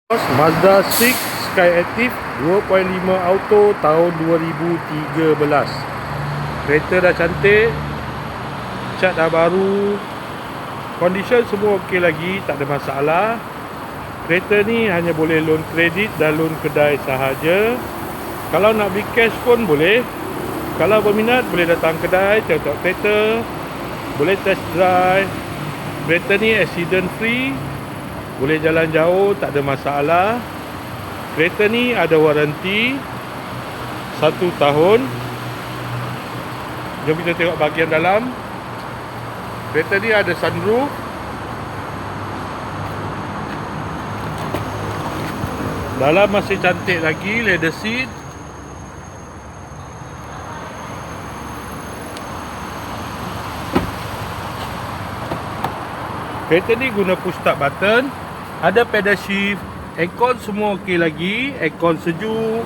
Mazda 6 Skyactiv 2.5 Auto tahun 2013. Kereta dah cantik, cat dah baru, condition semua okey lagi, tak ada masalah. Kereta ni hanya boleh loan kredit dan loan kedai sahaja. Kalau nak beli cash pun boleh. Kalau berminat boleh datang kedai, tengok kereta, boleh test drive. Kereta ni accident free, boleh jalan jauh, tak ada masalah. Kereta ni ada waranti 1 tahun. Jom kita tengok bahagian dalam. Kereta ni ada sunroof. Dalam masih cantik lagi, leather seat. Kereta ni guna push start button, ada pedal shift, aircon semua okey lagi, aircon sejuk,